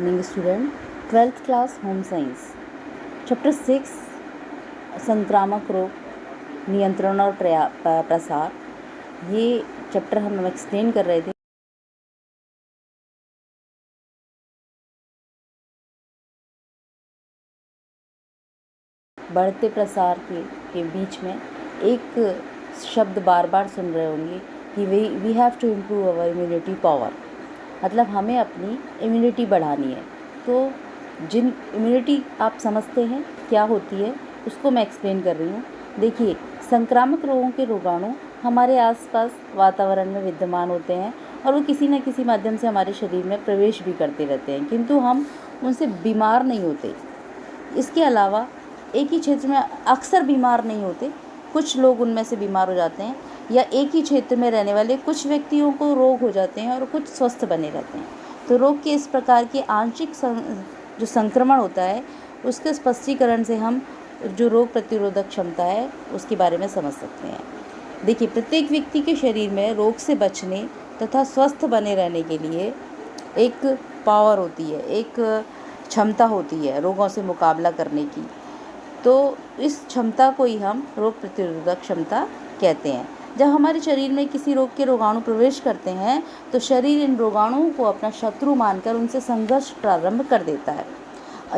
Morning student, 12th class home science, chapter 6 संक्रामक रोग नियंत्रण और प्रसार। ये चैप्टर हम एक्सप्लेन कर रहे थे। बढ़ते प्रसार के बीच में एक शब्द बार बार सुन रहे होंगे कि we have to improve our immunity power, मतलब हमें अपनी इम्यूनिटी बढ़ानी है। तो जिन इम्यूनिटी आप समझते हैं क्या होती है उसको मैं एक्सप्लेन कर रही हूँ। देखिए, संक्रामक रोगों के रोगाणु हमारे आसपास वातावरण में विद्यमान होते हैं और वो किसी न किसी माध्यम से हमारे शरीर में प्रवेश भी करते रहते हैं, किंतु हम उनसे बीमार नहीं होते। इसके अलावा एक ही क्षेत्र में अक्सर बीमार नहीं होते, कुछ लोग उनमें से बीमार हो जाते हैं, या एक ही क्षेत्र में रहने वाले कुछ व्यक्तियों को रोग हो जाते हैं और कुछ स्वस्थ बने रहते हैं। तो रोग के इस प्रकार के आंशिक जो संक्रमण होता है उसके स्पष्टीकरण से हम जो रोग प्रतिरोधक क्षमता है उसके बारे में समझ सकते हैं। देखिए, प्रत्येक व्यक्ति के शरीर में रोग से बचने तथा स्वस्थ बने रहने के लिए एक पावर होती है, एक क्षमता होती है रोगों से मुकाबला करने की। तो इस क्षमता को ही हम रोग प्रतिरोधक क्षमता कहते हैं। जब हमारे शरीर में किसी रोग के रोगाणु प्रवेश करते हैं तो शरीर इन रोगाणुओं को अपना शत्रु मानकर उनसे संघर्ष प्रारंभ कर देता है।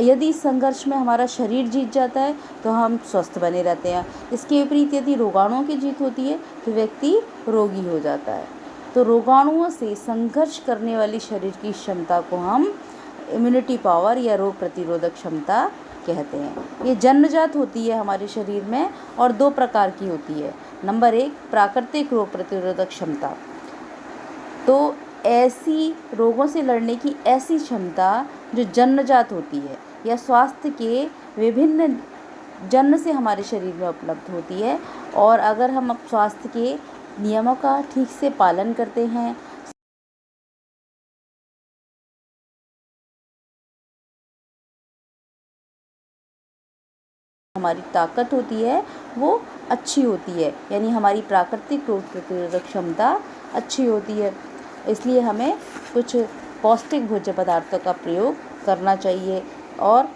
यदि इस संघर्ष में हमारा शरीर जीत जाता है तो हम स्वस्थ बने रहते हैं। इसके विपरीत यदि रोगाणुओं की जीत होती है तो व्यक्ति रोगी हो जाता है। तो रोगाणुओं से संघर्ष करने वाली शरीर की क्षमता को हम इम्यूनिटी पावर या रोग प्रतिरोधक क्षमता कहते हैं। ये जन्मजात होती है हमारे शरीर में और दो प्रकार की होती है। नंबर 1, प्राकृतिक रोग प्रतिरोधक क्षमता। तो ऐसी रोगों से लड़ने की ऐसी क्षमता जो जन्मजात होती है या स्वास्थ्य के विभिन्न जन्म से हमारे शरीर में उपलब्ध होती है, और अगर हम स्वास्थ्य के नियमों का ठीक से पालन करते हैं, हमारी ताकत होती है वो अच्छी होती है, यानी हमारी प्राकृतिक रोग प्रतिरोधक क्षमता अच्छी होती है। इसलिए हमें कुछ पौष्टिक भोज्य पदार्थों का प्रयोग करना चाहिए और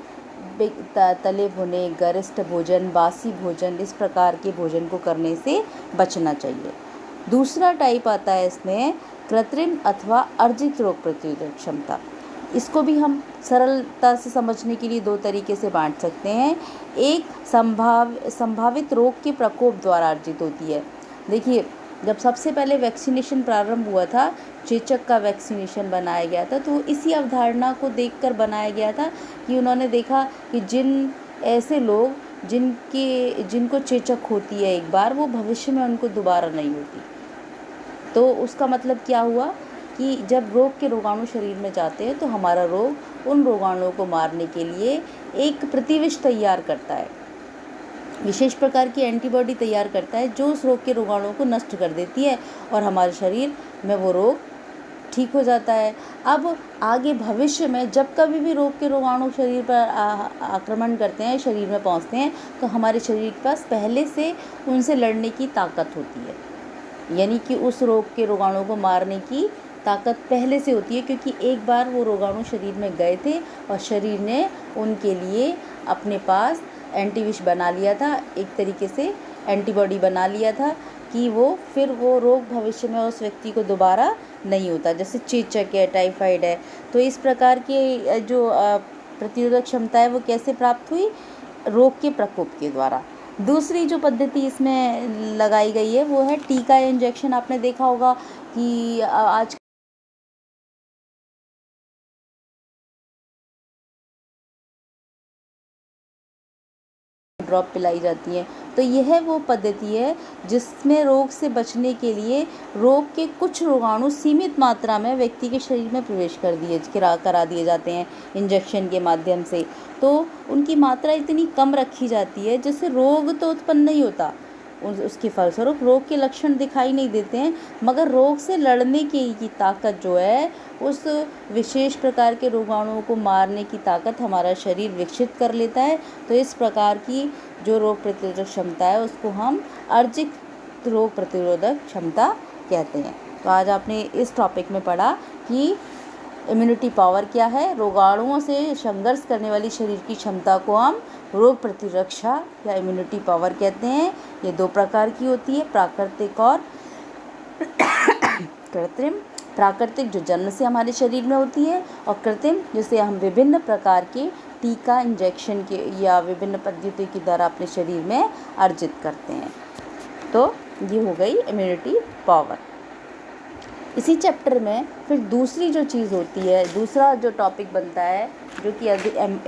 तले भुने गरिष्ठ भोजन, बासी भोजन, इस प्रकार के भोजन को करने से बचना चाहिए। दूसरा टाइप आता है इसमें कृत्रिम अथवा अर्जित रोग प्रतिरोधक क्षमता। इसको भी हम सरलता से समझने के लिए दो तरीके से बांट सकते हैं। एक संभावित रोग के प्रकोप द्वारा अर्जित होती है। देखिए, जब सबसे पहले वैक्सीनेशन प्रारंभ हुआ था, चेचक का वैक्सीनेशन बनाया गया था, तो इसी अवधारणा को देखकर बनाया गया था कि उन्होंने देखा कि जिन ऐसे लोग जिनको चेचक होती है एक बार, वो भविष्य में उनको दोबारा नहीं होती। तो उसका मतलब क्या हुआ कि जब रोग के रोगाणु शरीर में जाते हैं तो हमारा रोग उन रोगाणुओं को मारने के लिए एक प्रतिविष तैयार करता है, विशेष प्रकार की एंटीबॉडी तैयार करता है जो उस रोग के रोगाणुओं को नष्ट कर देती है और हमारे शरीर में वो रोग ठीक हो जाता है। अब आगे भविष्य में जब कभी भी रोग के रोगाणु शरीर पर आक्रमण करते हैं, शरीर में पहुंचते हैं, तो हमारे शरीर के पास पहले से उनसे लड़ने की ताकत होती है, यानी कि उस रोग के रोगाणु को मारने की ताकत पहले से होती है, क्योंकि एक बार वो रोगाणु शरीर में गए थे और शरीर ने उनके लिए अपने पास एंटीविष बना लिया था, एक तरीके से एंटीबॉडी बना लिया था कि फिर वो रोग भविष्य में उस व्यक्ति को दोबारा नहीं होता। जैसे चेचक है, टाइफाइड है। तो इस प्रकार की जो प्रतिरोधक क्षमता है वो कैसे प्राप्त हुई? रोग के प्रकोप के द्वारा। दूसरी जो पद्धति इसमें लगाई गई है वो है टीका या इंजेक्शन। आपने देखा होगा कि आज ड्रॉप पिलाई जाती है। तो यह वो पद्धति है जिसमें रोग से बचने के लिए रोग के कुछ रोगाणु सीमित मात्रा में व्यक्ति के शरीर में प्रवेश करा दिए जाते हैं इंजेक्शन के माध्यम से। तो उनकी मात्रा इतनी कम रखी जाती है जिससे रोग तो उत्पन्न नहीं होता, उसके फलस्वरूप रोग के लक्षण दिखाई नहीं देते हैं, मगर रोग से लड़ने की ताकत जो है, उस विशेष प्रकार के रोगाणुओं को मारने की ताकत हमारा शरीर विकसित कर लेता है। तो इस प्रकार की जो रोग प्रतिरोधक क्षमता है उसको हम अर्जित रोग प्रतिरोधक क्षमता कहते हैं। तो आज आपने इस टॉपिक में पढ़ा कि इम्यूनिटी पावर क्या है? रोगाणुओं से संघर्ष करने वाली शरीर की क्षमता को हम रोग प्रतिरक्षा या इम्यूनिटी पावर कहते हैं। ये 2 प्रकार की होती है, प्राकृतिक और कृत्रिम। प्राकृतिक जो जन्म से हमारे शरीर में होती है, और कृत्रिम जिसे हम विभिन्न प्रकार के टीका, इंजेक्शन के या विभिन्न पद्धतियों के द्वारा अपने शरीर में अर्जित करते हैं। तो ये हो गई इम्यूनिटी पावर। इसी चैप्टर में फिर दूसरी जो चीज़ होती है, दूसरा जो टॉपिक बनता है, जो कि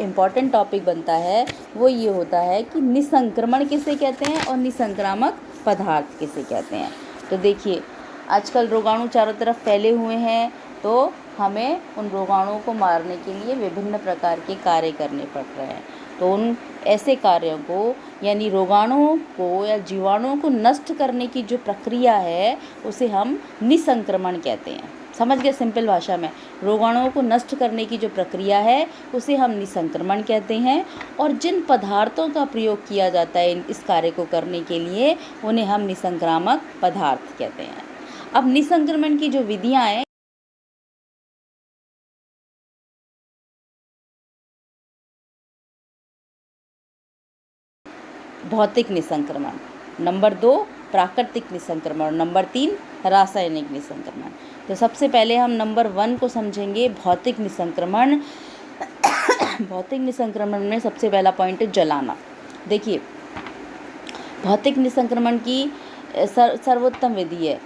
इम्पॉर्टेंट टॉपिक बनता है, वो ये होता है कि निसंक्रमण किसे कहते हैं और निसंक्रामक पदार्थ किसे कहते हैं। तो देखिए, आजकल रोगाणु चारों तरफ फैले हुए हैं, तो हमें उन रोगाणुओं को मारने के लिए विभिन्न प्रकार के कार्य करने पड़ रहे हैं। तो उन ऐसे कार्यों को, यानी रोगाणुओं को या जीवाणुओं को नष्ट करने की जो प्रक्रिया है, उसे हम निसंक्रमण कहते हैं। समझ गए? सिंपल भाषा में, रोगाणुओं को नष्ट करने की जो प्रक्रिया है, उसे हम निसंक्रमण कहते हैं। और जिन पदार्थों का प्रयोग किया जाता है इस कार्य को करने के लिए, उन्हें हम निसंक्रामक पदार्थ कहते हैं। अब निसंक्रमण की जो विधियाँ हैं, भौतिक निसंक्रमण, नंबर 2 प्राकृतिक निसंक्रमण, नंबर 3 रासायनिक निसंक्रमण। तो सबसे पहले हम नंबर 1 को समझेंगे, भौतिक निसंक्रमण। भौतिक निसंक्रमण में सबसे पहला पॉइंट है जलाना। देखिए, भौतिक निसंक्रमण की सर्वोत्तम विधि है।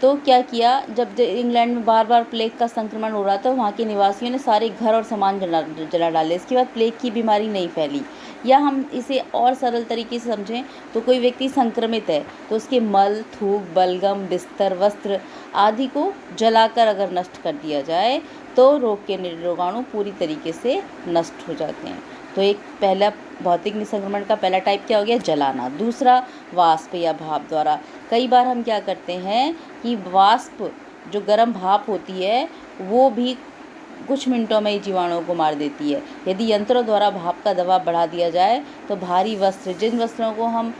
तो क्या किया, जब इंग्लैंड में बार बार प्लेग का संक्रमण हो रहा था, वहाँ के निवासियों ने सारे घर और सामान जला डाले। इसके बाद प्लेग की बीमारी नहीं फैली। या हम इसे और सरल तरीके से समझें तो कोई व्यक्ति संक्रमित है तो उसके मल, थूक, बलगम, बिस्तर, वस्त्र आदि को जलाकर अगर नष्ट कर दिया जाए तो रोग के रोगाणु पूरी तरीके से नष्ट हो जाते हैं। तो एक पहला भौतिक निसंक्रमण का पहला टाइप क्या हो गया? जलाना। दूसरा, वाष्प या भाप द्वारा। कई बार हम क्या करते हैं कि वाष्प, जो गर्म भाप होती है, वो भी कुछ मिनटों में ही जीवाणुओं को मार देती है। यदि यंत्रों द्वारा भाप का दबाव बढ़ा दिया जाए तो भारी वस्त्र, जिन वस्त्रों को हम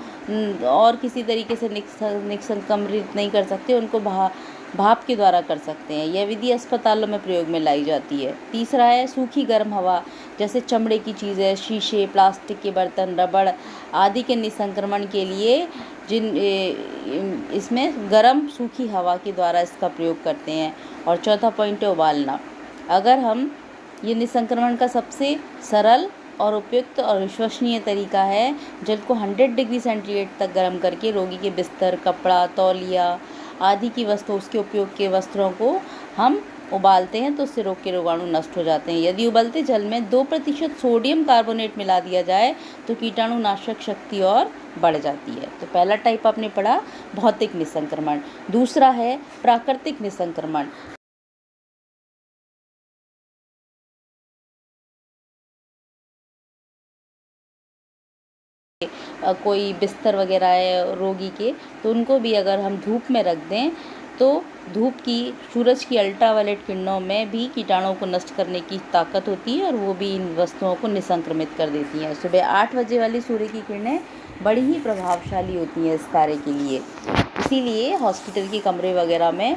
और किसी तरीके से निसंक्रमित नहीं कर सकते, उनको भाप के द्वारा कर सकते हैं। यह विधि अस्पतालों में प्रयोग में लाई जाती है। तीसरा है सूखी गर्म हवा, जैसे चमड़े की चीज़ें, शीशे, प्लास्टिक के बर्तन, रबड़ आदि के निसंक्रमण के लिए इसमें गर्म सूखी हवा के द्वारा इसका प्रयोग करते हैं। और चौथा पॉइंट है उबालना। अगर हम ये निसंक्रमण का सबसे सरल और उपयुक्त और विश्वसनीय तरीका है, जल को 100 डिग्री सेंटीग्रेड तक गर्म करके रोगी के बिस्तर, कपड़ा, तौलिया आदि की वस्तु, उसके उपयोग के वस्त्रों को हम उबालते हैं तो उससे रोग के रोगाणु नष्ट हो जाते हैं। यदि उबलते जल में 2% सोडियम कार्बोनेट मिला दिया जाए तो कीटाणुनाशक शक्ति और बढ़ जाती है। तो पहला टाइप आपने पढ़ा भौतिक निसंक्रमण। दूसरा है प्राकृतिक निसंक्रमण। कोई बिस्तर वगैरह है रोगी के, तो उनको भी अगर हम धूप में रख दें तो धूप की, सूरज की अल्ट्रावायलेट किरणों में भी कीटाणुओं को नष्ट करने की ताकत होती है और वो भी इन वस्तुओं को निसंक्रमित कर देती हैं। सुबह 8 बजे वाली सूर्य की किरणें बड़ी ही प्रभावशाली होती हैं इस कार्य के लिए। इसीलिए हॉस्पिटल के कमरे वगैरह में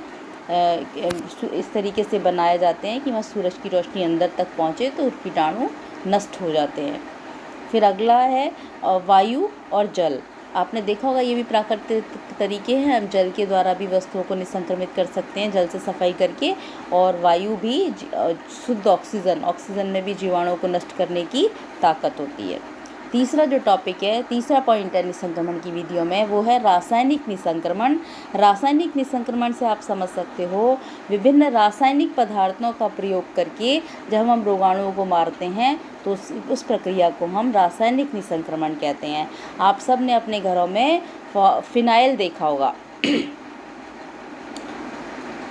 इस तरीके से बनाए जाते हैं कि वहाँ सूरज की रोशनी अंदर तक पहुँचे तो कीटाणु नष्ट हो जाते हैं। फिर अगला है वायु और जल। आपने देखा होगा ये भी प्राकृतिक तरीके हैं। हम जल के द्वारा भी वस्तुओं को निसंक्रमित कर सकते हैं, जल से सफाई करके। और वायु भी शुद्ध ऑक्सीजन में भी जीवाणुओं को नष्ट करने की ताकत होती है। तीसरा जो टॉपिक है, तीसरा पॉइंट है निसंक्रमण की विधियों में, वो है रासायनिक निसंक्रमण। रासायनिक निसंक्रमण से आप समझ सकते हो विभिन्न रासायनिक पदार्थों का प्रयोग करके जब हम रोगाणुओं को मारते हैं तो उस प्रक्रिया को हम रासायनिक निसंक्रमण कहते हैं। आप सब ने अपने घरों में फिनाइल देखा होगा।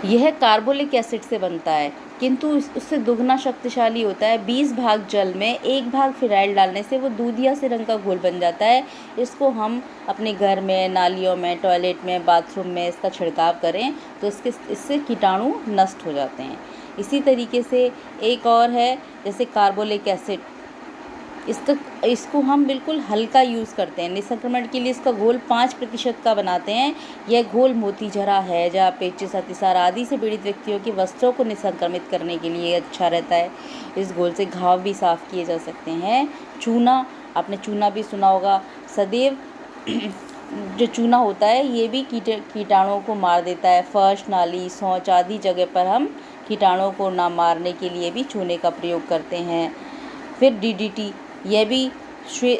यह कार्बोलिक एसिड से बनता है, किंतु उससे दुगना शक्तिशाली होता है। 20 भाग जल में 1 भाग फिनाइल डालने से वो दूधिया से रंग का घोल बन जाता है। इसको हम अपने घर में, नालियों में, टॉयलेट में, बाथरूम में इसका छिड़काव करें तो इससे कीटाणु नष्ट हो जाते हैं। इसी तरीके से एक और है, जैसे कार्बोलिक एसिड। इसको हम बिल्कुल हल्का यूज़ करते हैं। निसंक्रमण के लिए इसका घोल 5% का बनाते हैं। यह घोल मोतीझरा, हैजा, पेचिश, अतिसार आदि से पीड़ित व्यक्तियों के वस्त्रों को निसंक्रमित करने के लिए अच्छा रहता है। इस घोल से घाव भी साफ़ किए जा सकते हैं। चूना, आपने चूना भी सुना होगा। सदैव जो चूना होता है ये भी कीटाणुओं को मार देता है। फर्श, नाली, शौच आदि जगह पर हम कीटाणुओं को ना मारने के लिए भी चूने का प्रयोग करते हैं। फिर DDT, यह भी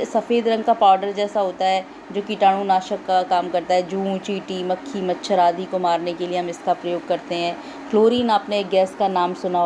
सफ़ेद रंग का पाउडर जैसा होता है जो कीटाणुनाशक का काम करता है। जूं, चींटी, मक्खी, मच्छर आदि को मारने के लिए हम इसका प्रयोग करते हैं। क्लोरीन, आपने एक गैस का नाम सुना होगा।